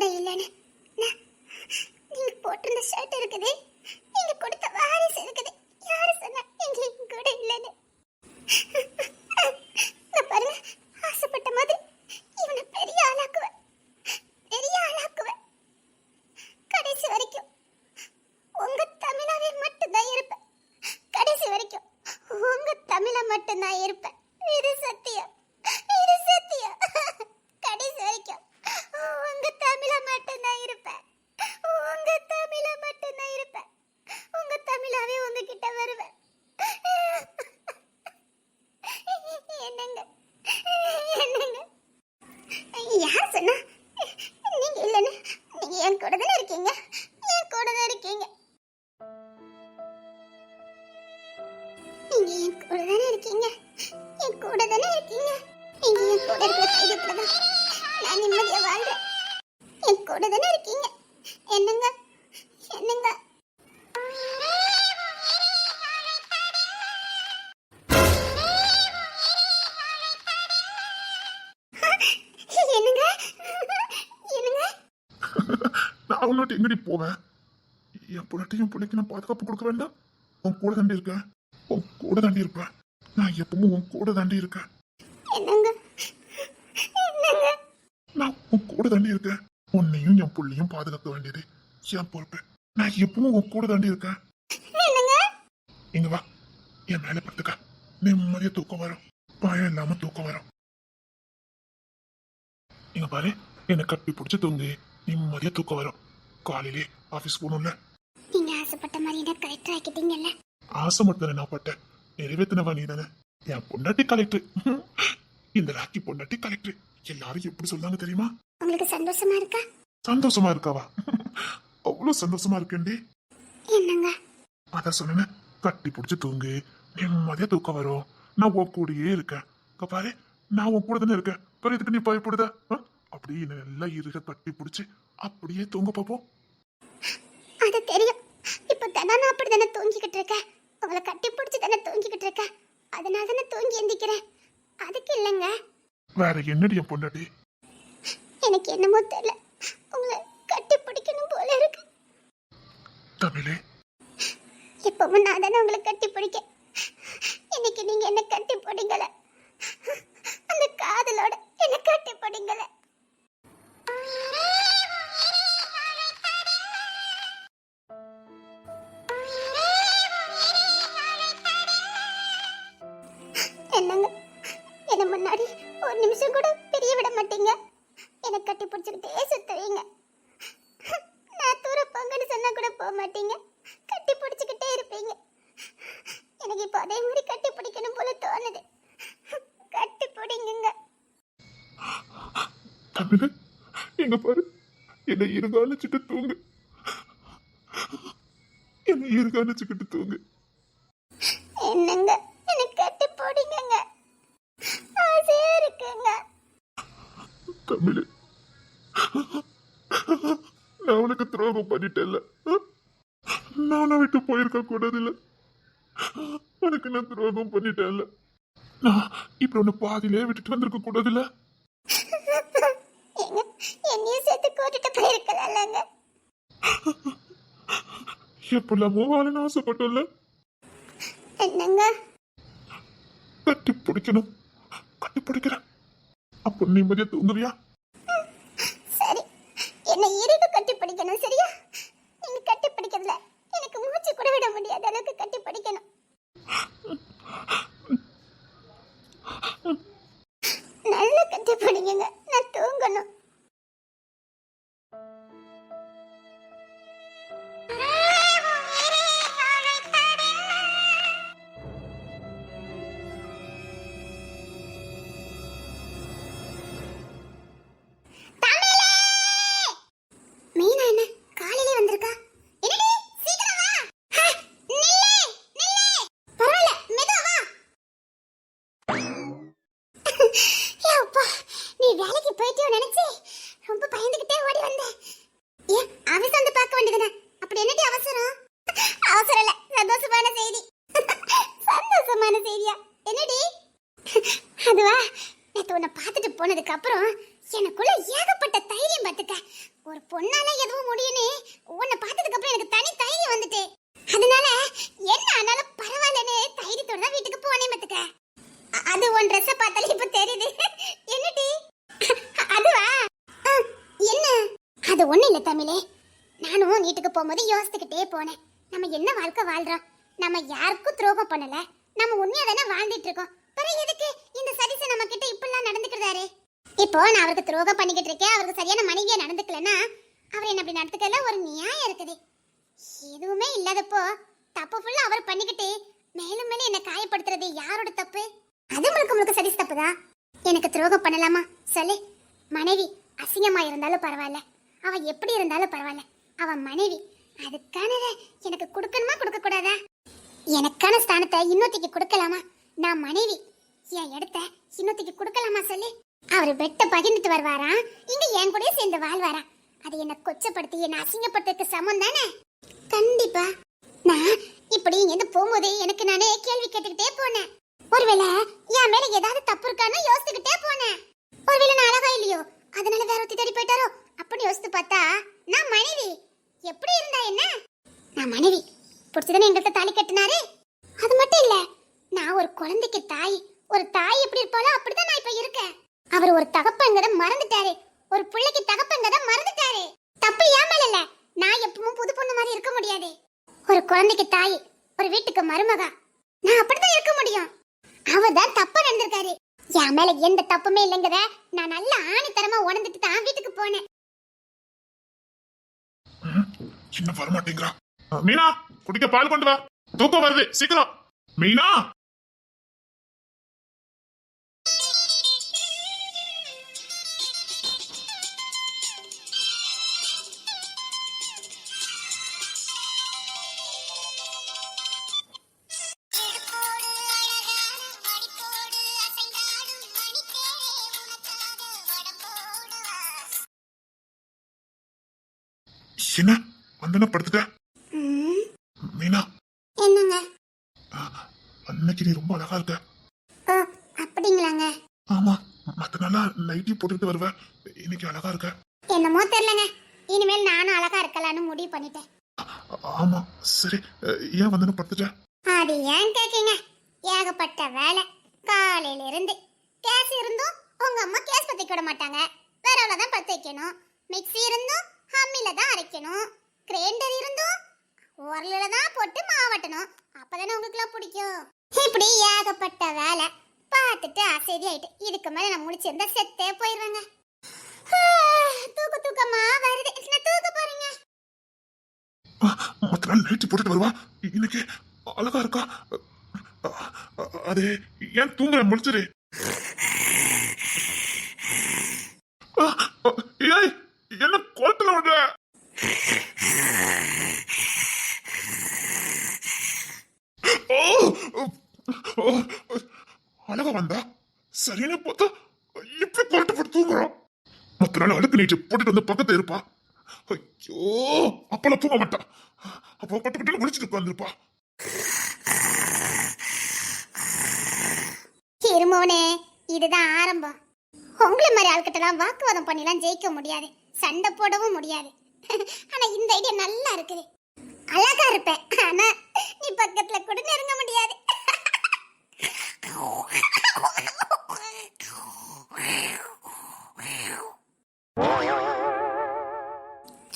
கூட இல்லைன்னு. நீங்க போட்டிருந்த ஷர்ட் இருக்குது, நீங்க கொடுத்த வாரிசு இருக்குது, யாரு சொன்னா நீங்க என் கூட இல்லைன்னு? நான் பாருங்க, ஆசைப்பட்ட மாதிரி இவனை பெரிய ஆளாக்குவேன், பெரிய ஆளாக்குவேன். கடைசி வரைக்கும் உங்க தமிழாவே மட்டும்தான் இருப்பேன். கடைசி வரைக்கும் உங்க தமிழ மட்டும்தான் இருப்பேன். இது சத்தியம், இது சத்தியம். கடைசி வரைக்கும் உங்க தமிழ மட்டும்தான் இருப்பேன். உங்க தமிழ மட்டும்தான் இருப்பேன். உங்க தமிழாவே உங்ககிட்ட வருவேன். என்னங்க என்னங்க, யார் சொன்னா நீங்க இல்லைன்னு? நீங்க என் கூட தானே இருக்கீங்க, என் கூட தான் இருக்கீங்க. நீங்க என் கூட தானே இருக்கீங்க, என் கூட தானே இருக்கீங்க. நீங்க என் கூட இருக்கிற தைரியத்துல தான் நான் நிம்மதியா வாழ்றேன். என் கூட தானே இருக்கீங்க. என்னங்க என்னங்க, என்னங்க என்னங்க, நான் உன்னாட்டு எங்கடி போவேன்? என் பொண்ணாட்டையும் பிள்ளைக்கு நான் பாதுகாப்பு கொடுக்க வேண்டாம்? உன் கூட தாண்டி இருக்கேன், உன் கூட தாண்டி இருப்பேன். நான் எப்பவும் உன் கூட தாண்டி இருக்கேன். என்னங்க என்னங்க, நான் உன் கூட தாண்டி இருக்கேன். உன்னையும் என் புள்ளையும் பாதுகாக்க வேண்டியது என் பொறுப்பு. நான் எப்பவும் உன் கூட தாண்டி இருக்கேன். என்னங்க. இங்க வா, என் மேல படுத்துக்க. நிம்மதியா தூக்கம் வரும், பயம் இல்லாம தூக்கம் வரும். இங்க பாரு, என்னை கட்டி பிடிச்சி தூங்கு, நிம்மதியா தூக்கம் வரும். காலையிலே ஆபீஸ் போகணும்ல. நீங்க ஆசைப்பட்ட மாதிரி என்ன கரெக்டா ஆக்கிட்டீங்கல்ல. ஆசை மட்டும் தானே நான் பட்டேன், நிறைவேற்றினவா நீ தானே. என் பொண்டாட்டி கலெக்டர், இந்த ராக்கி பொண்டாட்டி கலெக்டர். எல்லாரும் எப்படி சொல்லாங்க தெரியுமா? உங்களுக்கு சந்தோஷமா இருக்கா? சந்தோஷமா இருக்காவா? அவ்வளவு சந்தோஷமா இருக்கேன்டி. என்னங்க, அதான் சொன்னேன், கட்டி பிடிச்சி தூங்கு, நிம்மதியா தூக்கம் வரும். நான் உன் கூடயே இருக்கேன். இங்க பாரு, நான் உன் கூட தானே இருக்கேன். பாரு, இதுக்கு நீ பயப்படுத? அப்படியே என்ன நல்லா இருக்க கட்டி பிடிச்சி அப்படியே தூங்க பார்ப்போம். அது தெரியும். இப்ப தானே அப்படி தானே தூங்கிக்கிட்டு இருக்கேன். உங்களை கட்டி பிடிச்சி தானே தூங்கிக்கிட்டு இருக்கேன். அதனால தானே தூங்கி எந்திக்கிறேன். அதுக்கு இல்லைங்க. வேற என்னடி என் பொண்டாட்டி? எனக்கு என்னமோ தெரியல, உங்களை கட்டி பிடிக்கணும் போல இருக்கு. தமிழே, எப்பவும் நான் தானே உங்களை கட்டி பிடிக்க. இன்னைக்கு நீங்க என்ன கட்டி பிடிங்கல, அந்த காதலோட என்ன கட்டி பிடிங்கல. என்னங்க, என்ன முன்னாடி ஒரு நிமிஷம் கூட பிரிய விட மாட்டீங்க. என்னை கட்டி பிடிச்சிக்கிட்டே சுத்துவீங்க. நான் தூர போங்கன்னு சொன்னா கூட போக மாட்டீங்க, கட்டி பிடிச்சிக்கிட்டே இருப்பீங்க. எனக்கு இப்போ அதே மாதிரி கட்டி பிடிக்கணும் போல தோணுது. கட்டி பிடிங்க. தமிழே, எங்க பாரு, என்னை இருகாலிச்சுட்டு தூங்கு, என்னை இருகாலிச்சுக்கிட்டு தூங்கு. என்னங்க, என்னை கட்டி பிடிங்க, ஆசையா இருக்குங்க. தமிழே, நான் உனக்கு துரோகம் பண்ணிட்டேன்ல. நானா விட்டு போயிருக்க கூடாது இல்ல. உனக்கு நான் துரோகம் பண்ணிட்டேன்ல. நான் இப்ப உன்னை பாதியிலே விட்டுட்டு வந்திருக்க கூடாது இல்ல. என்னையும் சேர்த்து கூட்டிட்டு போயிருக்கலாம்லங்க. எப்படிலாமோ வாழன்னு ஆசைப்பட்டோம்ல. என்னங்க, கட்டி பிடிக்கணும், கட்டி பிடிக்கிறேன். அப்போ நிம்மதியா தூங்குவியா? சரி, என்னை இறுக கட்டி பிடிக்கணும், சரியா? நீங்க கட்டி பிடிக்கிறதுல எனக்கு மூச்சு கூட விட முடியாத அளவுக்கு கட்டி பிடிக்கணும். நல்லா கட்டி பிடிங்க, நான் தூங்கணும். மீனா என்ன காலையிலே வந்திருக்கா? என்னடி, சீக்கிரம் வா. நில்லு நில்லு, பரவாயில்ல, மெதுவா வா. அப்பா, நீ வேலைக்கு போயிட்டியோ நினைச்சு ரொம்ப பயந்துகிட்டே ஓடி வந்தேன். ஏன் ஆபீஸ் வந்து பார்க்க வேண்டியதுதானே? அப்படி என்னடி அவசரம்? அவசரம் இல்ல, சந்தோஷமான செய்தி. சந்தோஷமான செய்தியா? என்னடி அதுவா? நேத்து உன்னை பார்த்துட்டு போனதுக்கு அப்புறம் எனக்குள்ள ஏகப்பட்ட தைரியம் பாத்துக்க. ஒரு பொண்ணால எதுவும் முடியும்னு உன்னை பார்த்ததுக்கு அப்புறம் எனக்கு தனி தைரியம் வந்துட்டு. அதனால என்ன ஆனாலும் பரவாயில்லன்னு தைரியத்தோட தான் வீட்டுக்கு போனேன் பாத்துக்க. அது உன் ட்ரெஸ்ஸை பார்த்தாலே இப்ப தெரியுது. என்னடி அதுவா? என்ன? அது ஒண்ணு இல்ல தமிழே. நானும் வீட்டுக்கு போகும்போது யோசிச்சுக்கிட்டே போனேன். நம்ம என்ன வாழ்க்கை வாழ்றோம்? நம்ம யாருக்கும் துரோகம் பண்ணல. நம்ம உண்மையா தானே வாழ்ந்துட்டு இருக்கோம். பிறகு எதுக்கு இந்த சதீஷ் நம்ம கிட்ட இப்படிலாம் நடந்துக்கிறாரு? இப்போ நான் அவருக்கு துரோகம் பண்ணிக்கிட்டு இருக்கேன், அவருக்கு சரியான மனைவியா நடந்துக்கலன்னா அவர் என்ன அப்படி நடந்துக்கல ஒரு நியாயம் இருக்குது. எதுவுமே இல்லாதப்போ தப்பு ஃபுல்லா அவர் பண்ணிக்கிட்டு மேலும் மேலும் என்ன காயப்படுத்துறது யாரோட தப்பு? அது முழுக்க முழுக்க சதீஷ் தப்பு தான். எனக்கு துரோகம் பண்ணலாமா சொல்லு? மனைவி அசிங்கமா இருந்தாலும் பரவாயில்ல, அவ எப்படி இருந்தாலும் பரவாயில்ல, அவ மனைவி. அதுக்கான எனக்கு கொடுக்கணுமா கொடுக்க கூடாதா? எனக்கான ஸ்தானத்தை இன்னொருத்திக்கு கொடுக்கலாமா? நான் மனைவி, என் இடத்த இன்னொருத்திக்கு கொடுக்கலாமா சொல்லு? அவர் வெட்ட பகிர்ந்துட்டு வருவாரா, இங்க என் கூட சேர்ந்து வாழ்வாரா? அது என்ன கொச்சப்படுத்தி என்ன அசிங்கப்படுத்துறதுக்கு சமம் தானே? கண்டிப்பா. நான் இப்படி இங்க போகும்போது எனக்கு நானே கேள்வி கேட்டுக்கிட்டே போனேன். ஒருவேளை என் மேல ஏதாவது தப்பு இருக்கான்னு யோசிச்சுக்கிட்டே போனேன். ஒருவேளை நான் அழகா இல்லையோ அதனால வேற ஒருத்தி தேடி போயிட்டாரோ அப்படின்னு யோசித்து பார்த்தா நான் மனைவி. எப்படி இருந்தா என்ன? நான் மனைவி பிடிச்சதானே எங்கள்கிட்ட தாலி கட்டினாரு. அது மட்டும் இல்ல, நான் ஒரு குழந்தைக்கு தாய். ஒரு தாய் எப்படி இருப்பாளோ அப்படிதான் நான் இப்ப இருக்கேன். அவர் ஒரு தகப்பங்கத மறந்துட்டாரு, ஒரு பிள்ளைக்கு தகப்பங்கத மறந்துட்டாரு. தப்பு ஏன் மேல இல்ல. நான் எப்பவும் புது பொண்ணு மாதிரி இருக்க முடியாது. ஒரு குழந்தைக்கு தாய், ஒரு வீட்டுக்கு மருமகா, நான் அப்படிதான் இருக்க முடியும். அவர்தான் தப்பா நடந்திருக்காரு. என் மேல எந்த தப்புமே இல்லைங்கத நான் நல்ல ஆணித்தரமா உணர்ந்துட்டு தான் வீட்டுக்கு போனேன். சின்ன வரமாட்டேங்கிறா. மீனா, குடிக்க பால் கொண்டு வா, தூக்கம் வருது, சீக்கிரம். மீனா, என்ன வந்தன படுத்துட்ட? மீனா, என்னங்க? அன்னைக்கு நீ ரொம்ப அழகா இருக்க. ஓ அப்படிங்களாங்க? ஆமா, மத்த நாளா நைட்டி போட்டுட்டு வருவ, இன்னைக்கு அழகா இருக்க. என்னமோ தெரியலங்க, இனிமேல் நானும் அழகா இருக்கலாம்னு முடிவு பண்ணிட்டேன். ஆமா சரி, ஏன் வந்தன படுத்துட்ட? அது ஏன் கேக்கீங்க? ஏகப்பட்ட வேலை. காலையில இருந்து கேஸ் இருந்தும் உங்க அம்மா கேஸ் பத்தி விட மாட்டாங்க. வேறவள தான் பத்து வைக்கணும். மிக்ஸி இருந்தும் அம்மில தான் அரைக்கணும். கிரைண்டர் இருந்தும் உரல்ல தான் போட்டு மாவட்டணும். அப்பதானே உங்களுக்குலாம் பிடிக்கும். இப்படி ஏகப்பட்ட வேலை பார்த்துட்டு அசதி ஆயிட்டு இதுக்கு மேல நான் முடிச்சிருந்தா செத்தே போயிருவேங்க. தூக்கமா வருது, நான் தூக்க போறீங்க. மத்த நாள் நைட்டி போட்டுட்டு வருவா, இன்னைக்கு அழகா இருக்கா. அது ஏன் தூங்குற? முடிச்சிரு. ஏய், என்ன கோலத்துல விடுற? அழகா வந்தா சரியான பார்த்தா இப்படி கோலத்தை போட்டு தூங்குறோம். மத்த நாள் அழுக்கு நீச்சு போட்டுட்டு வந்து பக்கத்துல இருப்பா. ஐயோ, அப்பெல்லாம் தூங்க மாட்டா. அப்போ பட்டு பட்டு முடிச்சுட்டு உட்காந்துருப்பா. இருமோனே, இதுதான் ஆரம்பம். உங்களை மாதிரி ஆள்கிட்டலாம் வாக்குவாதம் பண்ணிலாம் ஜெயிக்க முடியாது, சண்டை போடவும் முடியாது. ஆனா இந்த ஐடியா நல்லா இருக்குது. அழகா இருப்பேன், ஆனா நீ பக்கத்துல கூட நெருங்க முடியாது.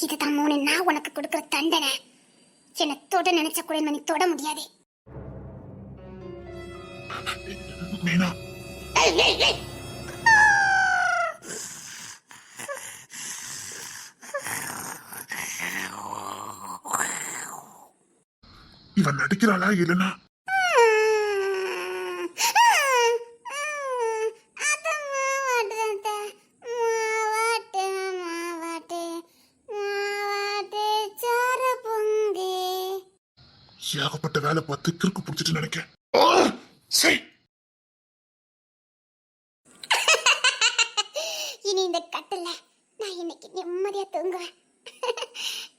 இதுதான் மூணு நான் உனக்கு கொடுக்கிற தண்டனை. என்ன தொட நினைச்ச கூட நீ தொட முடியாது. மீனா, இவன் நடிக்கிறாளா இல்லனா? ஏகப்பட்ட வேலை பார்த்து கிறுக்கு பிடிச்சிட்டு நினைக்கிறேன். இனி இந்த கட்டல நான் இன்னைக்கு நிம்மதியா தூங்குவேன்.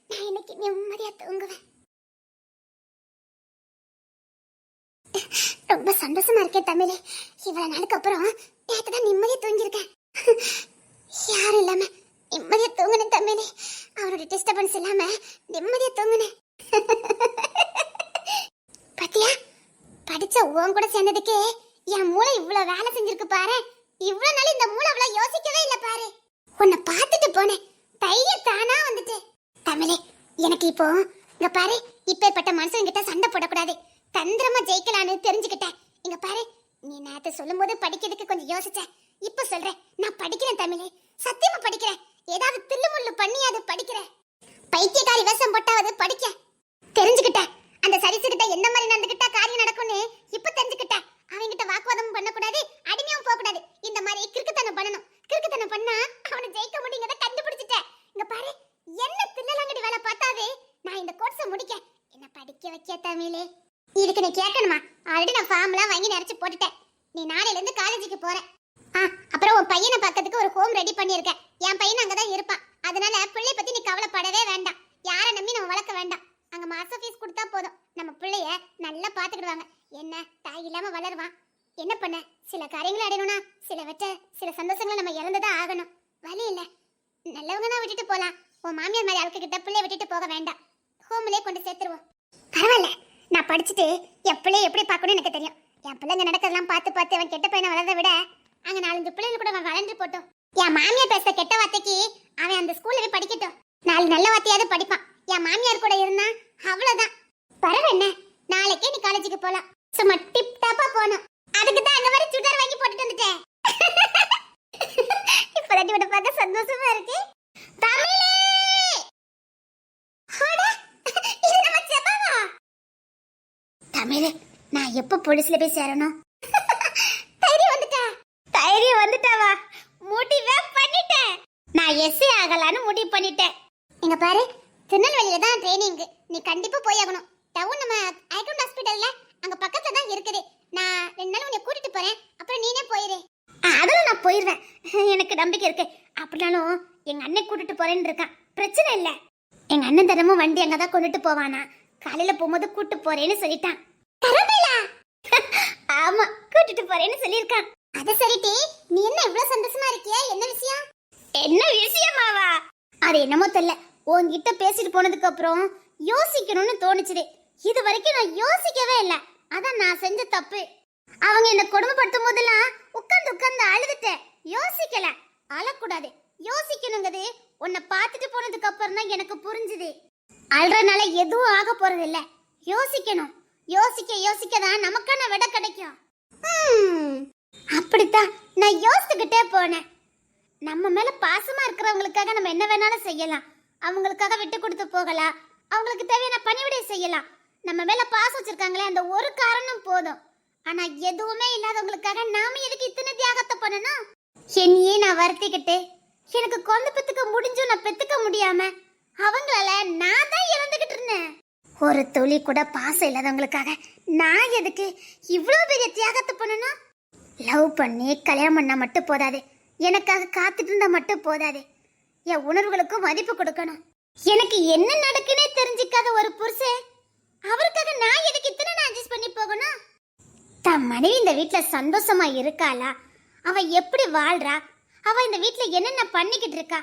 நான் இன்னைக்கு நிம்மதியா தூங்குவேன். ரொம்ப சந்தோஷமா இருக்கேன் தமிழே. இவ்வளவு நாளுக்கு அப்புறம் நேத்து தான் நிம்மதியா தூங்கியிருக்கேன். யாரும் இல்லாம நிம்மதியா தூங்குனேன் தம்பினே. அவனோட டிஸ்டர்பன்ஸ் இல்லாம நிம்மதியா தூங்குனேன். பாத்தியா, படிச்ச உன் கூட சேர்ந்ததுக்கே என் மூளை இவ்வளவு வேலை செஞ்சிருக்கு பாரு. இவ்வளவு நாள் இந்த மூளை அவ்வளவு யோசிக்கவே இல்ல பாரு. உன்னை பார்த்துட்டு போனேன், தைரியம் தானா வந்துட்டு. தமிழே, எனக்கு இப்போ இங்க பாரு, இப்பேற்பட்ட மனுஷங்கிட்ட சண்டை போடக்கூடாது, தந்திரமா ஜெயிக்கலான்னு தெரிஞ்சுக்கிட்டேன். இங்க பாரு, நீ நேத்து சொல்லும் போது படிக்கிறதுக்கு கொஞ்சம் யோசிச்சேன். இப்ப சொல்றேன், நான் படிக்கிறேன் தமிழே, சத்தியமா படிக்கிறேன். ஏதாவது தில்லுமுள்ளு பண்ணியாவது படிக்கிறேன். பைத்தியக்காரி வேஷம் போட்டாவது படிக்க தெரிஞ்சுக்கிட்டேன். அந்த சரிசுகிட்ட எந்த மாதிரி நடந்துக்கிட்டா காரியம் நடக்கும்னு இப்ப தெரிஞ்சுக்கிட்டேன். அவன்கிட்ட வாக்குவாதம் பண்ணக்கூடாது, அடிமையும் போகக்கூடாது. இந்த மாதிரி கிறுக்குத்தனம் பண்ணணும். கிறுக்குத்தனம் பண்ணா அவனை ஜெயிக்க முடியுங்கிறத கண்டுபிடிச்சிட்டேன். இங்க பாரு, என்ன தில்லலங்கடி வேலை பார்த்தாவே நான் இந்த கோர்ஸை முடிக்க என்ன படிக்க வைக்க தமிழே. இதுக்கு நீ கேட்கணுமா? ஆல்ரெடி நான் ஃபார்ம்லாம் வாங்கி நிறைச்சு போட்டுட்டேன். நீ நாளையில இருந்து காலேஜுக்கு போற. அப்புறம் உன் பையனை பார்க்கறதுக்கு ஒரு ஹோம் ரெடி பண்ணியிருக்கேன். என் பையன் அங்கதான் இருப்பான். அதனால பிள்ளை பத்தி நீ கவலைப்படவே வேண்டாம். யாரை நம்பி நம்ம வளர்க்க வேண்டாம். அங்க மாசம் ஃபீஸ் கொடுத்தா போதும், நம்ம பிள்ளைய நல்லா பாத்துக்கிடுவாங்க. என்ன தாய் இல்லாம வளருவான். என்ன பண்ண, சில காரியங்களை அடையணும்னா சில சந்தோஷங்களை நம்ம இழந்துதான் ஆகணும். வழி இல்ல, நல்லவங்க தான் விட்டுட்டு போலாம். உன் மாமியார் மாதிரி ஆளுக்கு கிட்ட பிள்ளைய விட்டுட்டு போக வேண்டாம். ஹோம்லயே கொண்டு சேர்த்துருவோம். பரவாயில்ல, நான் படிச்சுட்டு என் பிள்ளைய எப்படி பார்க்கணும்னு எனக்கு தெரியும். என் பிள்ளைங்க நடக்கிறதெல்லாம் பார்த்து பார்த்து அவன் கெட்ட பையனை வளர்றதை விட அங்க 4-5 பிள்ளைங்க கூட அவன் வளர்ந்து போட்டோம். என் மாமியார் பேச கெட்ட வார்த்தைக்கு அவன் அந்த ஸ்கூல்ல போய் படிக்கட்டும். 4 நல்ல வார்த்தையாவது படிப்பான். என் மாமியார் கூட இருந்தா அவ்வளவுதான். பரவாயில்ல, நாளைக்கே நீ காலேஜுக்கு போலாம். சும்மா டிப் டாப்பா போகணும். அதுக்கு தான் அங்க வரை சுடிதார் வாங்கி போட்டுட்டு வந்துட்டேன். இப்பதான் இவனை பார்க்க சந்தோஷமா இருக்கு. தமிழே, இது நம்ம செபாவா? தமிழே, நான் எப்ப போலீஸ்ல போய் சேரணும்? தைரியம் வந்துட்டாவா? முடிவே பண்ணிட்டேன். நான் எஸ்ஏ ஆகலான்னு முடிவு பண்ணிட்டேன். இங்க பாரு, திருநெல்வேலியில தான் ட்ரைனிங். நீ கண்டிப்பா போய் ஆகணும். டவுன் நம்ம ஐகான் ஹாஸ்பிடல்ல அங்க பக்கத்துல தான் இருக்குது. நான் 2 நாள் உன்னை கூட்டிட்டு போறேன், அப்புறம் நீனே போயிரு. அதெல்லாம் நான் போயிடுவேன், எனக்கு நம்பிக்கை இருக்கு. அப்படினாலும் எங்க அண்ணன் கூட்டிட்டு போறேன்னு இருக்கான். பிரச்சனை இல்ல. எங்க அண்ணன் தினமும் வண்டி அங்கதான் கொண்டுட்டு போவானா. காலையில போகும்போது கூட்டு போறேன்னு சொல்லிட்டான். ஆமா, கூட்டிட்டு போறேன்னு சொல்லியிருக்கான். அது சரிடி, நீ என்ன இவ்வளவு சந்தோஷமா இருக்கியா? என்ன விஷயம்? என்ன விஷயமாவா? அது என்னமோ தெரியல, உன்கிட்ட பேசிட்டு போனதுக்கு அப்புறம் யோசிக்கணும்னு தோணுச்சுது. இது வரைக்கும் நான் யோசிக்கவே இல்ல. அதான் நான் செஞ்ச தப்பு. அவங்க என்ன கொடுமைப்படுத்தும் போதெல்லாம் உட்கார்ந்து அழுதுட்டேன். யோசிக்கல. அழக்கூடாது, யோசிக்கணுங்கிறது உன்னை பார்த்துட்டு போனதுக்கு அப்புறம் தான் எனக்கு புரிஞ்சுது. அழுறனால எதுவும் ஆக போறது இல்ல. யோசிக்கணும். யோசிக்க தான் நமக்கான விடை கிடைக்கும். அப்படித்தான் நான் யோசிச்சுக்கிட்டே போனேன். நம்ம மேல பாசமா இருக்கிறவங்களுக்காக நம்ம என்ன வேணாலும் செய்யலாம். அவங்களுக்காக விட்டு கொடுத்து போகலாம். அவங்களுக்கு தேவையான பணிவிடை செய்யலாம். நம்ம மேல பாசம் வச்சிருக்காங்களே, அந்த ஒரு காரணம் போதும். ஆனா எதுவுமே இல்லாதவங்களுக்காக நாம எதுக்கு இத்தனை தியாகத்தை பண்ணணும்? என்னையே நான் வருத்திக்கிட்டு எனக்கு குழந்தை பெத்துக்க முடிஞ்சும் நான் பெத்துக்க முடியாம அவங்களால நான் தான் இறந்துகிட்டு இருந்தேன். ஒரு துளி கூட பாசம் இல்லாதவங்களுக்காக நான் எதுக்கு இவ்வளவு பெரிய தியாகத்தை பண்ணணும்? லவ் பண்ணி கல்யாணம் பண்ணா மட்டும் போதாது, எனக்காக காத்துட்டு இருந்தா மட்டும் போதாது. என் உணர்வுகளுக்கும் மதிப்பு கொடுக்கணும். எனக்கு என்ன நடக்குன்னே தெரிஞ்சுக்காத ஒரு புருஷன், அவருக்காக நான் எதுக்கு இத்தனை நான் அட்ஜஸ்ட் பண்ணி போகணும்? தன் மனைவி இந்த வீட்டுல சந்தோஷமா இருக்காளா? அவ எப்படி வாழ்றா? அவ இந்த வீட்டுல என்னென்ன பண்ணிக்கிட்டு இருக்கா?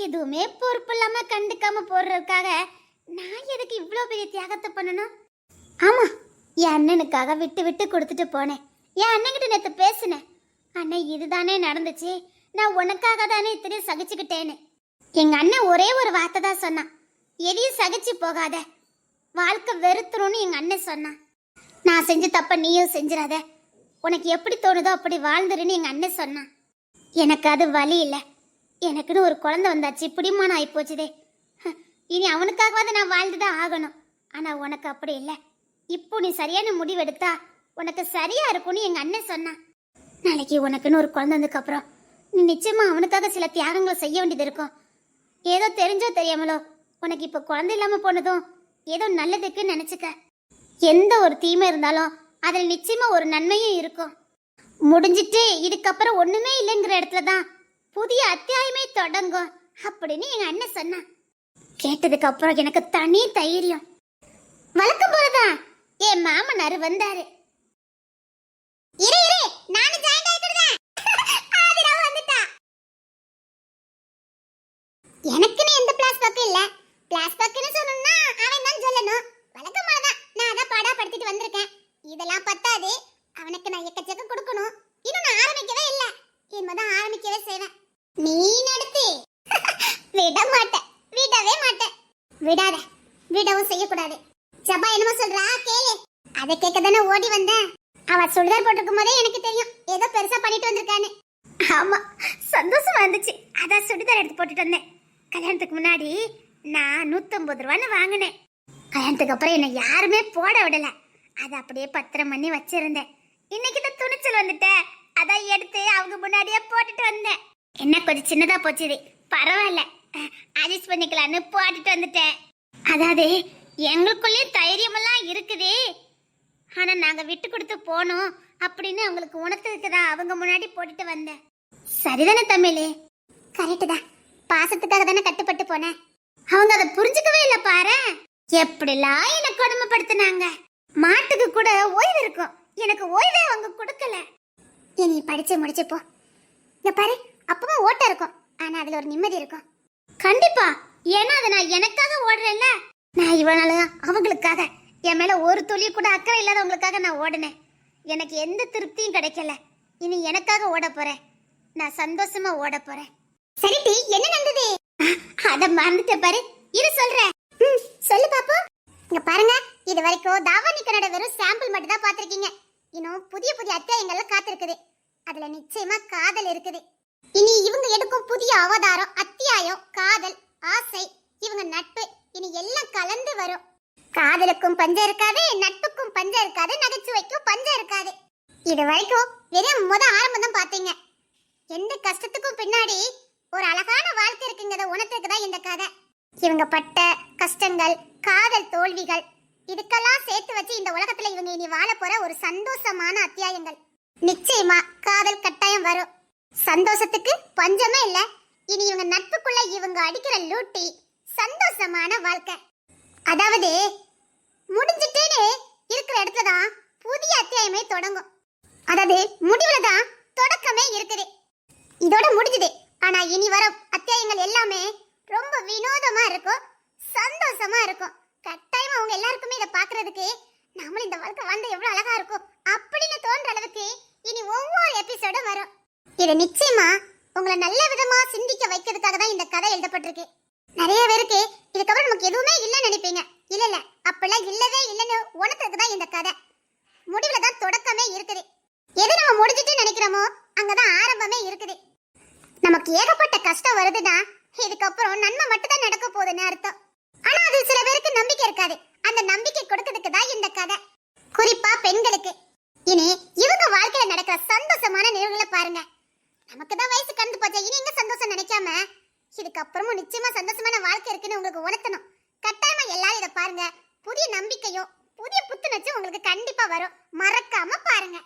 எதுவுமே பொறுப்பு இல்லாம கண்டுக்காம போடுறதுக்காக நான் எதுக்கு இவ்வளவு பெரிய தியாகத்தை பண்ணணும்? ஆமா, என் அண்ணனுக்காக விட்டு விட்டு கொடுத்துட்டு போனேன். என் அண்ணன்கிட்ட நேத்து பேசினேன். அண்ணன், இதுதானே நடந்துச்சு, நான் உனக்காக தானே இத்தனை சகிச்சுக்கிட்டேன்னு. எங்க அண்ணன் ஒரே ஒரு வார்த்தை தான் சொன்னான், எதையும் சகிச்சு போகாத, வாழ்க்கை வெறுத்துரும்னு எங்க அண்ணன் சொன்னான். நான் செஞ்ச தப்ப நீயும் செஞ்சிடாத, உனக்கு எப்படி தோணுதோ அப்படி வாழ்ந்துருன்னு எங்க அண்ணன் சொன்னான். எனக்கு அது வழி இல்லை. எனக்குன்னு ஒரு குழந்தை வந்தாச்சு, பிடிமான ஆயிப்போச்சுதே. இனி அவனுக்காகவாது நான் வாழ்ந்துதான் ஆகணும். ஆனா உனக்கு அப்படி இல்லை. இப்போ நீ சரியான முடிவெடுத்தா உனக்கு சரியா இருக்கும்னு எங்க அண்ணன் சொன்னான். நாளைக்கு உனக்குன்னு ஒரு குழந்தை வந்ததுக்கு அப்புறம் நீ நிச்சயமா அவனுக்காக சில தியாகங்களை செய்ய வேண்டியது இருக்கும். ஏதோ தெரிஞ்சோ தெரியாமலோ உனக்கு இப்போ குழந்தை இல்லாம போனதும் ஏதோ நல்லதுக்குன்னு நினைச்சுக்க. எந்த ஒரு தீமை இருந்தாலும் அதில் நிச்சயமா ஒரு நன்மையும் இருக்கும். முடிஞ்சிட்டு இதுக்கப்புறம் ஒண்ணுமே இல்லைங்கிற இடத்துல தான் புதிய அத்தியாயமே தொடங்கும் அப்படின்னு எங்க அண்ணன் சொன்னான். கேட்டதுக்கு அப்புறம் எனக்கு தனி தைரியம். வழக்கம் போலதான் என் மாமனார் வந்தாரு. இரு நானு பிளாஸ்பேக்னு சொன்னா அவன் தான் சொல்லணும். வழக்கமா தான் நான் அத பாடா படுத்திட்டு வந்திருக்கேன். இதெல்லாம் பத்தாது, அவனுக்கு நான் எக்கச்சக்க கொடுக்கணும். இன்னும் நான் ஆரம்பிக்கவே இல்ல. இனிமேதான் ஆரம்பிக்கவே செய்வேன். நீ நடத்து. விட மாட்டேன், விடவே மாட்டேன். விடாத, விடவும் செய்யக்கூடாது. ஜபா என்னமோ சொல்றா கேளு. அதை கேட்க தானே ஓடி வந்தேன். அவ சுடிதார் போட்டிருக்கும் போதே எனக்கு தெரியும் ஏதோ பெருசா பண்ணிட்டு வந்திருக்கான்னு. ஆமா, சந்தோஷமா இருந்துச்சு. அதான் சுடிதார் எடுத்து போட்டுட்டு வந்தேன். கல்யாணத்துக்கு முன்னாடி நான் 150 ரூபான்னு வாங்கினேன். கல்யாணத்துக்கு அப்புறம் என்ன யாருமே போட விடல. அதை அப்படியே பத்திரம் பண்ணி வச்சிருந்தேன். இன்னைக்கு தான் துணிச்சல் வந்துட்டேன். அதான் எடுத்து அவங்க முன்னாடியே போட்டுட்டு வந்தேன். என்ன கொஞ்சம் சின்னதா போச்சுது, பரவாயில்ல, அட்ஜஸ்ட் பண்ணிக்கலான்னு போட்டுட்டு வந்துட்டேன். அதாவது எங்களுக்குள்ளேயே தைரியமெல்லாம் இருக்குது. ஆனா நாங்க விட்டு கொடுத்து போனோம் அப்படின்னு அவங்களுக்கு உணர்த்ததுக்கு தான் அவங்க முன்னாடி போட்டுட்டு வந்தேன். சரிதானே தமிழே? கரெக்டு தான். பாசத்துக்காக தானே கட்டுப்பட்டு போனேன். அவங்க அதை புரிஞ்சுக்கவே இல்லை பாரு. எப்படிலாம் என்ன கொடுமைப்படுத்தினாங்க. மாட்டுக்கு கூட ஓய்வு இருக்கும், எனக்கு ஓய்வே அவங்க கொடுக்கல. இனி படிச்சு முடிச்சு போ. இங்க பாரு, அப்பவும் ஓட்ட இருக்கும், ஆனா அதுல ஒரு நிம்மதி இருக்கும். கண்டிப்பா, ஏன்னா அதை நான் எனக்காக ஓடுறேன்ல. நான் இவனால அவங்களுக்காக, என் மேல ஒரு துளி கூட அக்கறை இல்லாதவங்களுக்காக நான் ஓடினேன். எனக்கு எந்த திருப்தியும் கிடைக்கல. இனி எனக்காக ஓட போறேன். நான் சந்தோஷமா ஓட போறேன். சரி டி, என்ன நடந்தது? அத மறந்துட்ட பாரு, இரு சொல்றேன். சொல்லு பாப்போம். இங்க பாருங்க, இது வரைக்கும் தாவணி கன்னட வெறும் சாம்பிள் மட்டும் தான் பாத்திருக்கீங்க. இன்னும் புதிய புதிய அத்தியாயங்கள்லாம் காத்திருக்குது. அதுல நிச்சயமா காதல் இருக்குது. இனி இவங்க எடுக்கும் புதிய அவதாரம், அத்தியாயம், காதல், ஆசை, இவங்க நட்பு, இனி எல்லாம் கலந்து வரும். காதலுக்கும் பஞ்சம் இருக்காது, நட்புக்கும் பஞ்சம் இருக்காது, நகைச்சுவைக்கும் பஞ்சம் இருக்காது. இது வரைக்கும் வெறும் ஆரம்பம் தான் பாத்தீங்க. எந்த கஷ்டத்துக்கும் பின்னாடி ஒரு அழகான வாழ்க்கை இருக்குங்கிறத உணர்த்துக்கு தான் இந்த கதை. இவங்க பட்ட கஷ்டங்கள், காதல் தோல்விகள், இதுக்கெல்லாம் சேர்த்து வச்சு இந்த உலகத்துல இவங்க இனி வாழ போற ஒரு சந்தோஷமான அத்தியாயங்கள். நிச்சயமா காதல் கட்டாயம் வரும். சந்தோஷத்துக்கு பஞ்சமே இல்ல. இனி இவங்க நட்புக்குள்ள இவங்க அடிக்கிற லூட்டி சந்தோஷமான வாழ்க்கை. அதாவது முடிஞ்சிட்டேன்னு இருக்கிற இடத்துல தான் புதிய அத்தியாயமே தொடங்கும். அதாவது முடிவுல தான் தொடக்கமே இருக்குது. இதோட முடிஞ்சது. ஆனா இனி வர அத்தியாயங்கள் எல்லாமே ரொம்ப வினோதமா இருக்கும், சந்தோஷமா இருக்கும். கட்டாயமா அவங்க எல்லாருக்குமே இதை பாக்குறதுக்கு நம்மளும் இந்த வாழ்க்கை வாழ்ந்து எவ்வளவு அழகா இருக்கும் அப்படின்னு தோன்ற அளவுக்கு இனி ஒவ்வொரு எபிசோடும் வரும். இது நிச்சயமா உங்களை நல்ல விதமா சிந்திக்க வைக்கிறதுக்காக தான் இந்த கதை எழுதப்பட்டிருக்கு. நிறைய பேருக்கு இதுக்கப்புறம் நமக்கு எதுவுமே இல்லைன்னு நினைப்பீங்க. இல்ல இல்ல, அப்பெல்லாம் இல்லவே இல்லைன்னு உணர்த்துறதுக்கு தான் இந்த கதை. முடிவுல தான் தொடக்கமே இருக்குது. எது நம்ம முடிஞ்சிட்டு நினைக்கிறோமோ அங்கதான் ஆரம்பமே இருக்குது. நமக்கு ஏகப்பட்ட கஷ்டம் வருதுன்னா இதுக்கப்புறம் நன்மை மட்டும் தான் நடக்க போகுதுன்னு அர்த்தம். ஆனா அது சில பேருக்கு நம்பிக்கை இருக்காது. அந்த நம்பிக்கை கொடுக்கிறதுக்கு தான் இந்த கதை. குறிப்பா பெண்களுக்கு. இனி இவங்க வாழ்க்கையில நடக்கிற சந்தோஷமான நிகழ்வுகளை பாருங்க. நமக்கு தான் வயசு கடந்து போச்சா, இனி எங்க சந்தோஷம் நினைக்காம இதுக்கப்புறமும் நிச்சயமா சந்தோஷமான வாழ்க்கை இருக்குன்னு உங்களுக்கு உணர்த்தணும். கட்டாயமா எல்லாரும் இதை பாருங்க. புதிய நம்பிக்கையும் புதிய புத்துணர்ச்சியும் உங்களுக்கு கண்டிப்பா வரும். மறக்காம பாருங்க.